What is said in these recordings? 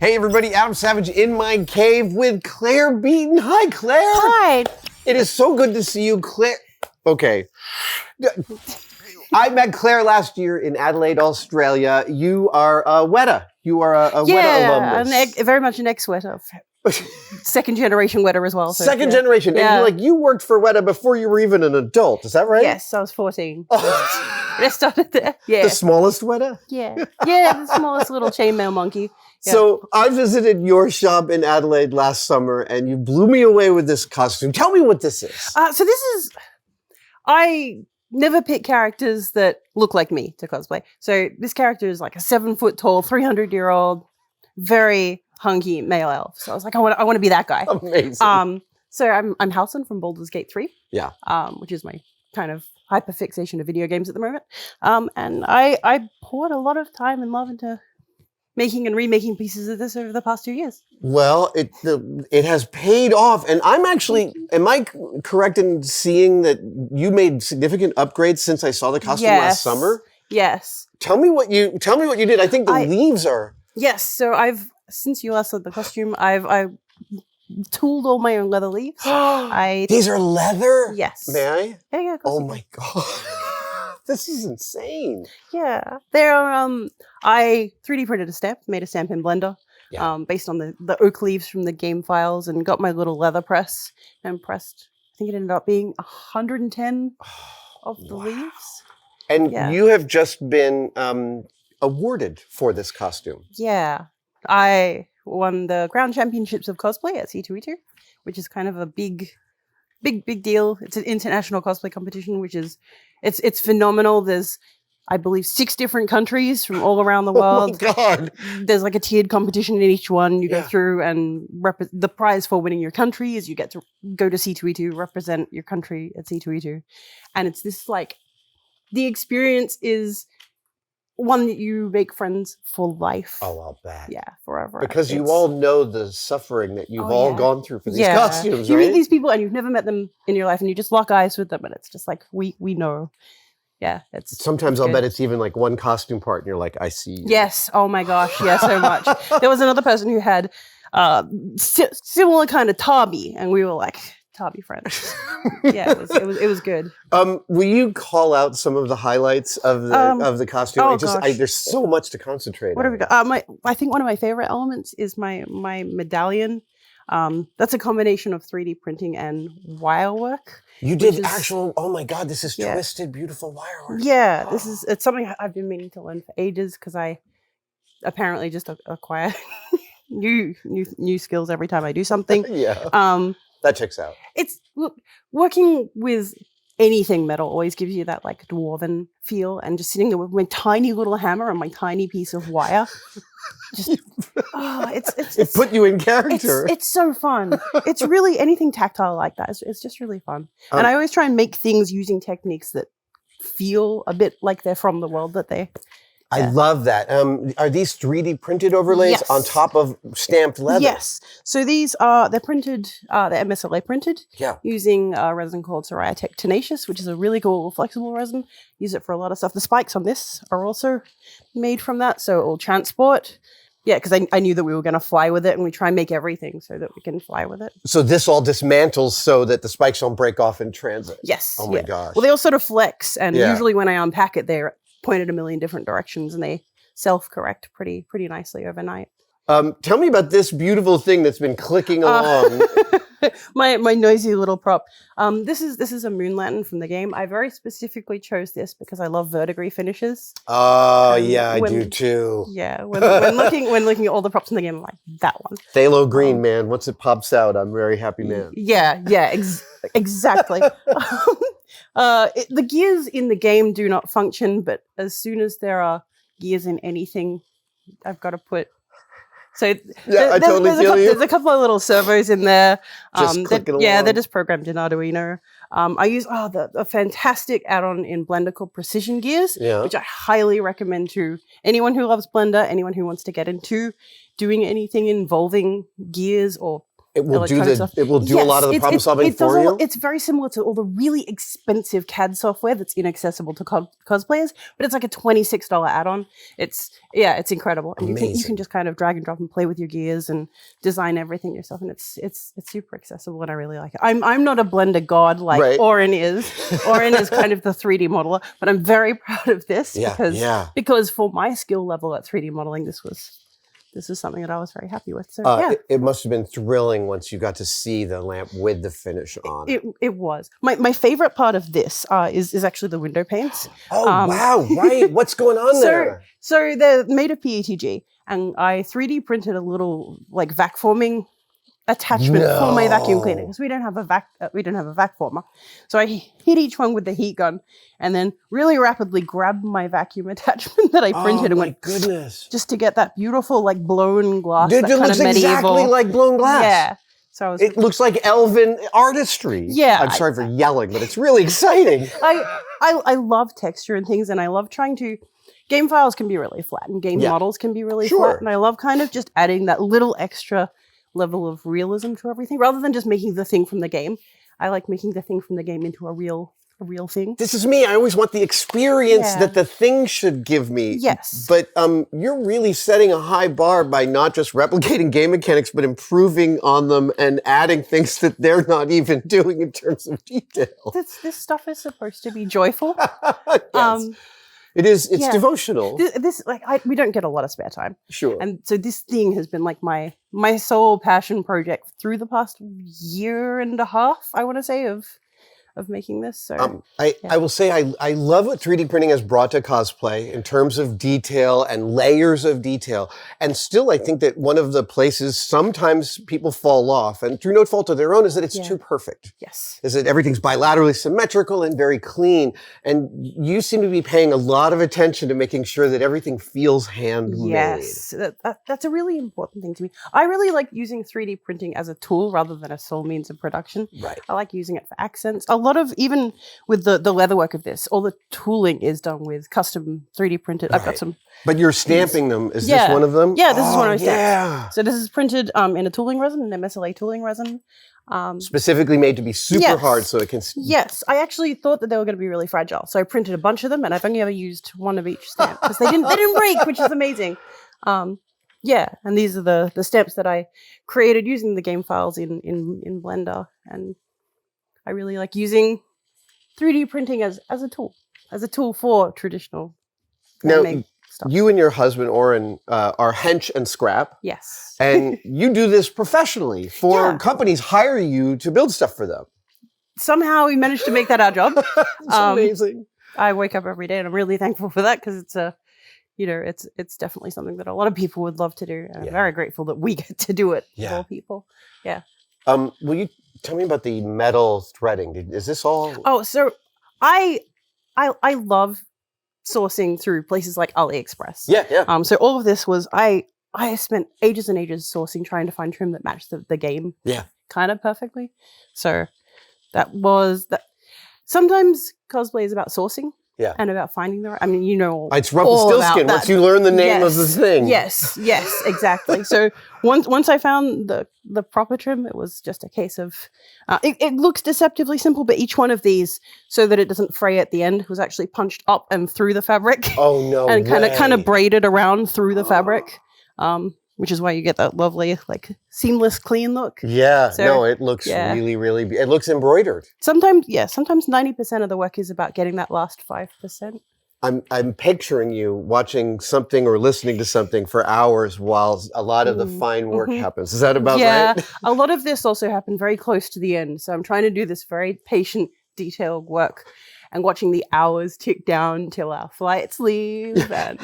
Hey everybody, Adam Savage in my cave with Clare Beaton. Hi, Clare. Hi. It is so good to see you, Clare. Okay. I met Clare last year in Adelaide, Australia. You are a Weta. You are a Weta alumnus. Very much an ex-Weta. Second generation Weta as well. So, Second generation. Yeah. And you worked for Weta before you were even an adult. Is that right? Yes, I was 14. I started there. Yeah. The smallest Weta? Yeah. Yeah, the smallest little chainmail monkey. Yeah. So I visited your shop in Adelaide last summer and you blew me away with this costume. Tell me what this is. So this is, I never pick characters that look like me to cosplay. So this character is like a 7-foot tall, 300-year-old, very hunky male elf. So I was like, I want to be that guy. Amazing. So I'm Halsin from Baldur's Gate 3. Yeah. Which is my kind of hyperfixation of video games at the moment. And I poured a lot of time and love into making and remaking pieces of this over the past 2 years. Well, it has paid off, and I'm actually, am I correct in seeing that you made significant upgrades since I saw the costume last summer? Yes. Tell me what you did. I think the leaves are. Yes. So since you last saw the costume, I tooled all my own leather leaves. These are leather? Yes. May I? Yeah. Oh my God. This is insane. Yeah. They're, I 3D printed a stamp, made a stamp in Blender, based on the oak leaves from the game files, and got my little leather press and pressed, I think it ended up being 110 of the leaves. And you have just been awarded for this costume. Yeah. I won the Crown Championships of Cosplay at C2E2, which is kind of a big deal. It's an international cosplay competition, which is, it's phenomenal. There's, I believe, 6 different countries from all around the world. Oh my God. There's like a tiered competition in each one. You go through, and the prize for winning your country is you get to go to C2E2, represent your country at C2E2. And it's this the experience is one that you make friends for life. Oh, I'll bet. Yeah, forever. Because you all know the suffering that you've all gone through for these costumes, You right? meet these people and you've never met them in your life, and you just lock eyes with them, and it's just like, we know. Yeah, Sometimes I'll bet it's even like one costume part and you're like, I see you. Yes. Oh my gosh. Yeah, so much. There was another person who had similar kind of Tabby, and we were like Tabby friends. Yeah, it was good. Will you call out some of the highlights of the costume? Oh, there's so much to concentrate on. What have we got? I think one of my favorite elements is my medallion. That's a combination of 3D printing and wire work. You did actual, oh my God, this is twisted, beautiful wire work. Yeah, it's something I've been meaning to learn for ages, because I apparently just acquire new skills every time I do something. Yeah. That checks out. Look, working with anything metal always gives you that like dwarven feel, and just sitting there with my tiny little hammer and my tiny piece of wire. It put you in character. It's so fun. It's really anything tactile like that. It's just really fun. And I always try and make things using techniques that feel a bit like they're from the world that they. I love that. Are these 3D printed overlays on top of stamped leather? Yes. So they're printed, they're MSLA printed using a resin called Soraya Tech Tenacious, which is a really cool flexible resin. Use it for a lot of stuff. The spikes on this are also made from that, so it will transport. Yeah, because I knew that we were going to fly with it, and we try and make everything so that we can fly with it. So this all dismantles so that the spikes don't break off in transit? Yes. Oh my gosh. Well, they all sort of flex, and usually when I unpack it, they're pointed a million different directions, and they self-correct pretty nicely overnight. Tell me about this beautiful thing that's been clicking along. my noisy little prop. This is a moon lantern from the game. I very specifically chose this because I love verdigris finishes. Oh yeah, I do too. Yeah, when looking at all the props in the game, I'm like, that one. Phthalo green, man. Once it pops out, I'm a very happy man. Yeah, exactly. The gears in the game do not function, but as soon as there are gears in anything, I've got to put. So I totally feel you. There's a couple of little servos in there. They're just programmed in Arduino. I use a fantastic add-on in Blender called Precision Gears, which I highly recommend to anyone who loves Blender, anyone who wants to get into doing anything involving gears or It will electronic stuff. It will do a lot of the problem solving for you. It's very similar to all the really expensive CAD software that's inaccessible to cosplayers, but it's like a $26 add-on. It's incredible. And you can just kind of drag and drop and play with your gears and design everything yourself, and it's super accessible, and I really like it. I'm not a Blender god like Oren is. Oren is kind of the 3D modeler, but I'm very proud of this because for my skill level at 3D modeling, this is something that I was very happy with. So it must have been thrilling once you got to see the lamp with the finish on. It was. My favorite part of this is actually the window panes. Oh, wow, right. What's going on there? So they're made of PETG, and I 3D printed a little like vac forming attachment for my vacuum cleaner because we don't have a vac former. So I hit each one with the heat gun and then really rapidly grabbed my vacuum attachment that I printed and went goodness, just to get that beautiful like blown glass. Dude, it looks exactly like blown glass. Yeah. So it looks like elven artistry. Yeah. I'm sorry for yelling, but it's really exciting. I love texture and things, and I love trying to. Game files can be really flat, and game models can be really flat, and I love kind of just adding that little extra level of realism to everything rather than just making the thing from the game. I like making the thing from the game into a real thing. This is me. I always want the experience that the thing should give me. Yes. But you're really setting a high bar by not just replicating game mechanics, but improving on them and adding things that they're not even doing in terms of detail. This stuff is supposed to be joyful. Yes. It's devotional. We don't get a lot of spare time. Sure. And so this thing has been like my sole passion project through the past year and a half, I want to say, of making this. So I will say I love what 3D printing has brought to cosplay in terms of detail and layers of detail. And still, I think that one of the places sometimes people fall off, and through no fault of their own, is that it's too perfect. Yes. Is that everything's bilaterally symmetrical and very clean. And you seem to be paying a lot of attention to making sure that everything feels handmade. Yes, that's a really important thing to me. I really like using 3D printing as a tool rather than a sole means of production. Right. I like using it for accents. A lot of, even with the leatherwork of this, all the tooling is done with custom 3D printed. I've got some. But you're stamping them. Is this one of them? Yeah, this is one of my stamps. Yeah. So this is printed in a tooling resin, an MSLA tooling resin. Specifically made to be super hard so it can... Yes, I actually thought that they were going to be really fragile. So I printed a bunch of them, and I've only ever used one of each stamp because they didn't break, which is amazing. And these are the stamps that I created using the game files in Blender, and I really like using 3D printing as a tool for traditional handmade stuff. You and your husband, Oren, are Hench and Scrap. Yes. And you do this professionally for companies hire you to build stuff for them. Somehow we managed to make that our job. It's amazing. I wake up every day and I'm really thankful for that because it's definitely something that a lot of people would love to do. And I'm very grateful that we get to do it for all people. Yeah. Will you tell me about the metal threading? Is this all? Oh, so I love sourcing through places like AliExpress. Yeah. So all of this was I spent ages and ages sourcing, trying to find trim that matched the game. Yeah. Kind of perfectly. So that was that. Sometimes cosplay is about sourcing. Yeah. And about finding the right. I mean, it's Rumpelstiltskin once you learn the name of the thing. Yes, exactly. So once I found the proper trim, it was just a case of it looks deceptively simple, but each one of these, so that it doesn't fray at the end, was actually punched up and through the fabric. Oh no. And kind of braided around through the fabric. Which is why you get that lovely, like, seamless, clean look. Yeah, so, it looks really, really, it looks embroidered. Sometimes 90% of the work is about getting that last 5%. I'm picturing you watching something or listening to something for hours while a lot of the fine work happens. Is that about right? Yeah, a lot of this also happened very close to the end. So I'm trying to do this very patient, detailed work and watching the hours tick down till our flights leave, and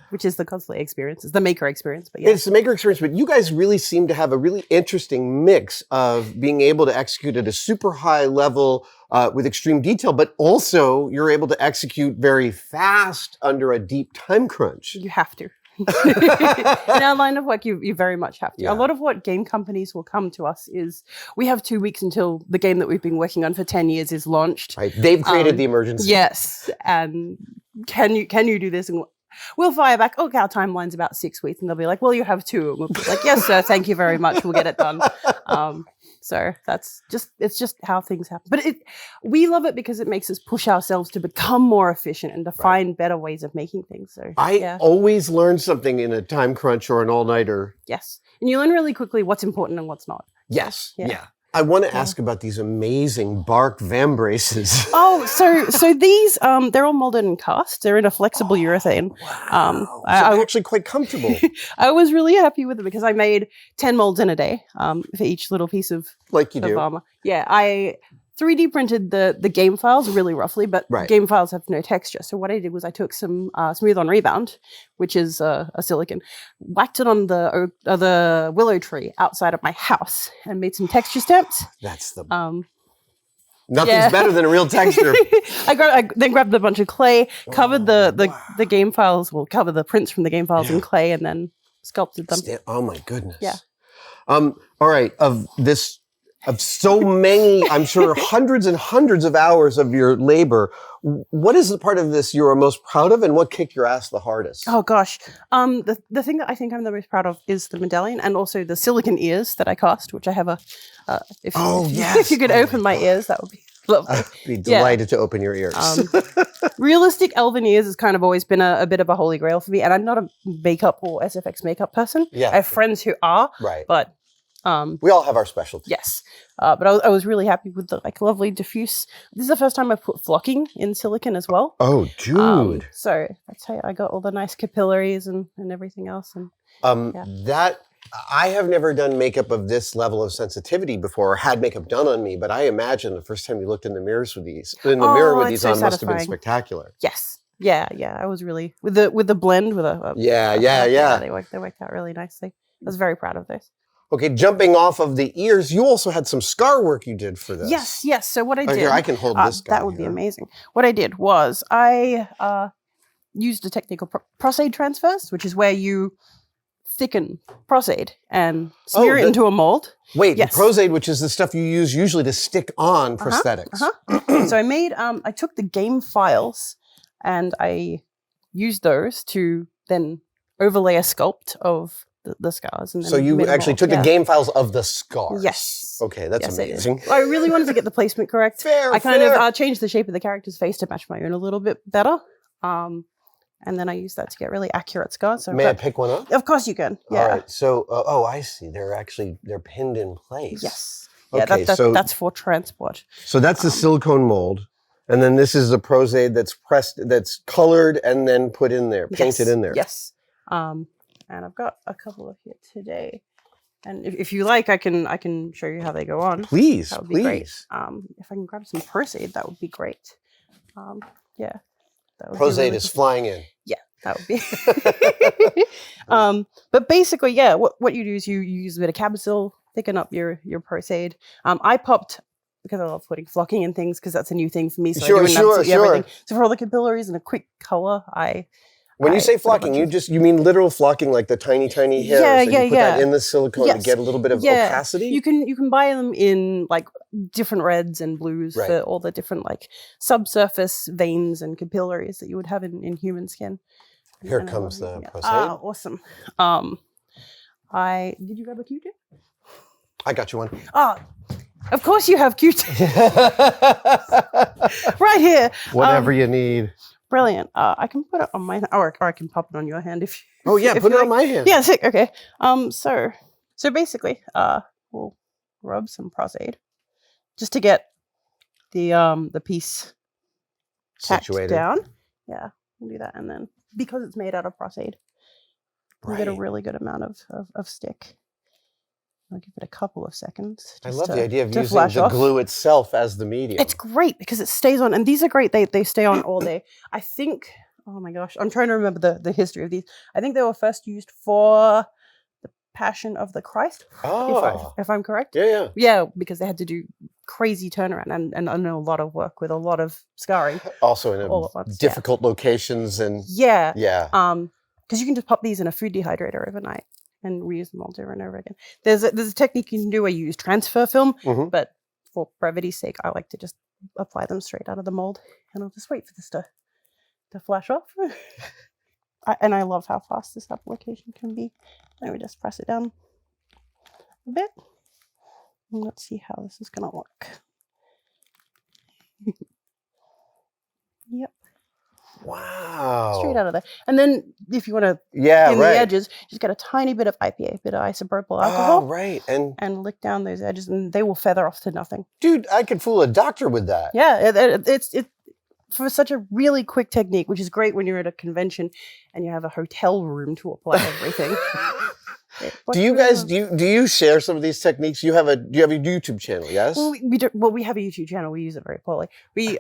which is the cosplay experience, it's the maker experience. But it's the maker experience, but you guys really seem to have a really interesting mix of being able to execute at a super high level with extreme detail, but also you're able to execute very fast under a deep time crunch. You have to. In our line of work, you very much have to. A lot of what game companies will come to us is, we have 2 weeks until the game that we've been working on for 10 years is launched. Right. They've created the emergency. Yes. And can you do this? And we'll fire back, okay, our timeline's about 6 weeks. And they'll be like, well, you have 2. And we'll be like, yes, sir, thank you very much. We'll get it done. So it's just how things happen. But we love it because it makes us push ourselves to become more efficient and to find better ways of making things. So I always learn something in a time crunch or an all-nighter. Yes. And you learn really quickly what's important and what's not. Yes. Yeah. I want to ask about these amazing bark vambraces. Oh, so these they're all molded and cast. They're in a flexible urethane. Wow. I'm actually quite comfortable. I was really happy with it because I made 10 molds in a day for each little piece of armor. Yeah, I 3D printed the game files really roughly, but game files have no texture. So what I did was I took some Smooth on Rebound, which is a silicone, whacked it on the willow tree outside of my house and made some texture stamps. That's the nothing's better than a real texture. I then grabbed a bunch of clay, covered the game files, cover the prints from the game files in clay, and then sculpted them. Oh my goodness. Yeah. All right. Of so many, I'm sure hundreds and hundreds of hours of your labor, what is the part of this you're most proud of and what kicked your ass the hardest? Oh gosh. The thing that I think I'm the most proud of is the medallion and also the silicone ears that I cast, which I have if you could open my ears, that would be lovely. I'd be delighted to open your ears. Realistic elven ears has kind of always been a bit of a holy grail for me, and I'm not a makeup or SFX makeup person. Yeah. I have friends who are, but we all have our specialties. Yes. But I was really happy with the lovely diffuse. This is the first time I've put flocking in silicone as well. Oh, dude. So that's how I got all the nice capillaries and everything else. And that I have never done makeup of this level of sensitivity before or had makeup done on me, but I imagine the first time you looked in the mirror with these on must have been spectacular. Yes. Yeah. I was really with the blend with they worked out really nicely. I was very proud of this. Okay, jumping off of the ears, you also had some scar work you did for this. Yes. So what I did... Here, I can hold this guy. That would be amazing. What I did was I used a technique called prosade transfers, which is where you thicken prosade and smear it into a mold. Wait, the prosade, which is the stuff you use usually to stick on prosthetics. So I made... I took the game files and I used those to then overlay a sculpt of... the scars. And then so you actually took the game files of the scars. Yes. Okay, that's amazing. I really wanted to get the placement correct. I kind of changed the shape of the character's face to match my own a little bit better. And then I used that to get really accurate scars. So May I pick one up? Of course you can. Yeah. All right. So, I see. They're pinned in place. Yes. Okay, yeah, that's for transport. So that's the silicone mold. And then this is the prosade that's pressed, that's colored and then put in there, painted in there. Yes. And I've got a couple of here today. And if you like, I can show you how they go on. Please, that would be great. If I can grab some prosade, that would be great. Prosade is flying in. Yeah, that would be. But basically, what you do is you use a bit of Cabazil, thicken up your prosade. I popped, because I love putting flocking in things, because that's a new thing for me. So I do absolutely everything. So for all the capillaries and a quick color, When you say flocking, you mean literal flocking, like the tiny hairs that you put that in the silicone to get a little bit of opacity? You can buy them in like different reds and blues for all the different like subsurface veins and capillaries that you would have in human skin. Here comes the prosade. Ah, awesome. Did you grab a Q-tip? I got you one. Of course you have Q-tip. Right here. Whatever you need. Brilliant. I can put it on my or I can pop it on your hand if. Oh yeah, put it on my hand. Yeah, sick. Okay. So basically, we'll rub some prosade just to get the piece situated down. Yeah, we'll do that, and then because it's made out of prosade, you get a really good amount of stick. I'll give it a couple of seconds. I love the idea of using the glue itself as the medium. It's great because it stays on, and these are great. They stay on all day. I think, oh my gosh, I'm trying to remember the history of these. I think they were first used for the Passion of the Christ, if I'm correct. Yeah, because they had to do crazy turnaround and I know a lot of work with a lot of scarring. Also in difficult locations and... Yeah. Because you can just pop these in a food dehydrator overnight and reuse them all over and over again. There's a technique you can do where you use transfer film, but for brevity's sake, I like to just apply them straight out of the mold. And I'll just wait for this to flash off. And I love how fast this application can be. Let me just press it down a bit. And let's see how this is going to look. Yep. Wow. Straight out of there. And then if you want to thin the edges, just get a tiny bit of IPA, a bit of isopropyl alcohol. Oh, right. And lick down those edges and they will feather off to nothing. Dude, I could fool a doctor with that. Yeah, it's for such a really quick technique, which is great when you're at a convention and you have a hotel room to apply everything. Do you guys do you share some of these techniques? Do you have a YouTube channel? Yes. Well, we have a YouTube channel. We use it very poorly.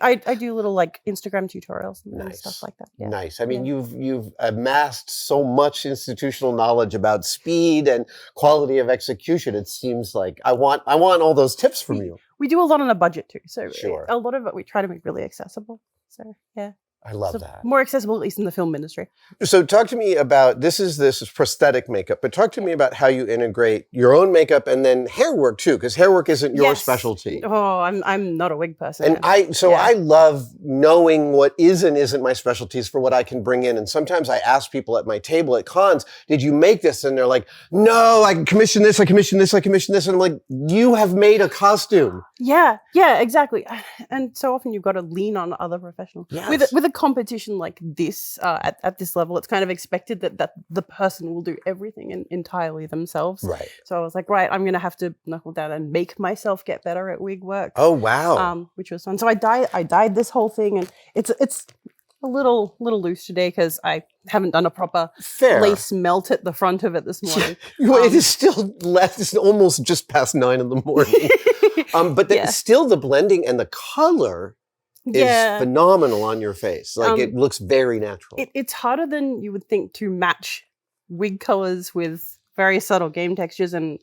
I do little like Instagram tutorials and stuff like that. Yeah. Nice. I mean, you've amassed so much institutional knowledge about speed and quality of execution. It seems like I want all those tips from you. We do a lot on a budget too, so sure. A lot of it we try to make really accessible. So yeah. I love that. More accessible, at least in the film industry. So talk to me about, this is prosthetic makeup, but talk to me about how you integrate your own makeup and then hair work too, because hair work isn't your specialty. Oh, I'm not a wig person. And I love knowing what is and isn't my specialties for what I can bring in. And sometimes I ask people at my table at cons, did you make this? And they're like, no, I commissioned this, I commissioned this, I commissioned this. And I'm like, you have made a costume. Yeah, exactly. And so often you've got to lean on other professionals. Yes. With a competition like this, at this level, it's kind of expected that the person will do everything entirely themselves. Right. So I was like, right, I'm going to have to knuckle down and make myself get better at wig work. Oh, wow. Which was fun. So I dyed this whole thing, and it's a little loose today because I haven't done a proper lace melt at the front of it this morning. It is still left. It's almost just past 9 in the morning. But still the blending and the color is phenomenal on your face. Like it looks very natural. It's harder than you would think to match wig colors with very subtle game textures, and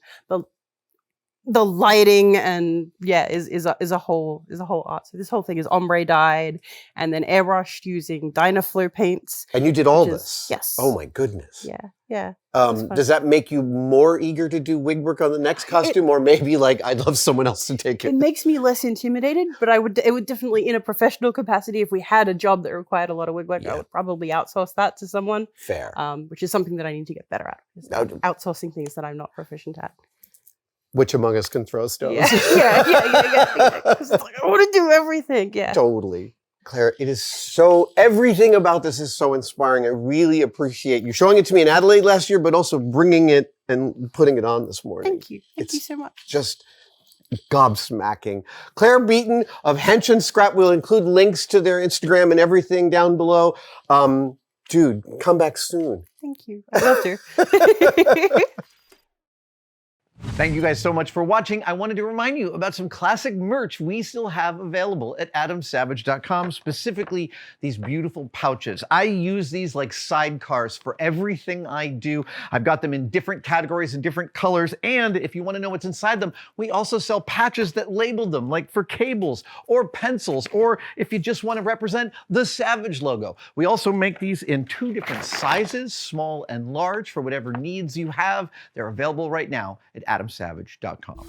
the lighting and is a whole art. So this whole thing is ombre dyed and then airbrushed using Dynaflow paints. And you did all this? Yes. Oh my goodness. Yeah. Does that make you more eager to do wig work on the next costume, or maybe like I'd love someone else to take it? It makes me less intimidated, but it would definitely, in a professional capacity, if we had a job that required a lot of wig work, I would probably outsource that to someone. Fair. Which is something that I need to get better at. Outsourcing things that I'm not proficient at. Which among us can throw stones? Yeah. It's like, I want to do everything. Yeah. Totally. Claire, everything about this is so inspiring. I really appreciate you showing it to me in Adelaide last year, but also bringing it and putting it on this morning. Thank you. Thank you so much. Just gobsmacking. Clare Beaton of Hench and Scrap. We'll include links to their Instagram and everything down below. Dude, come back soon. Thank you. I'd love to. Thank you guys so much for watching. I wanted to remind you about some classic merch we still have available at adamsavage.com, specifically these beautiful pouches. I use these like sidecars for everything I do. I've got them in different categories and different colors, and if you want to know what's inside them, we also sell patches that label them, like for cables or pencils, or if you just want to represent the Savage logo. We also make these in 2 different sizes, small and large, for whatever needs you have. They're available right now at adamsavage.com.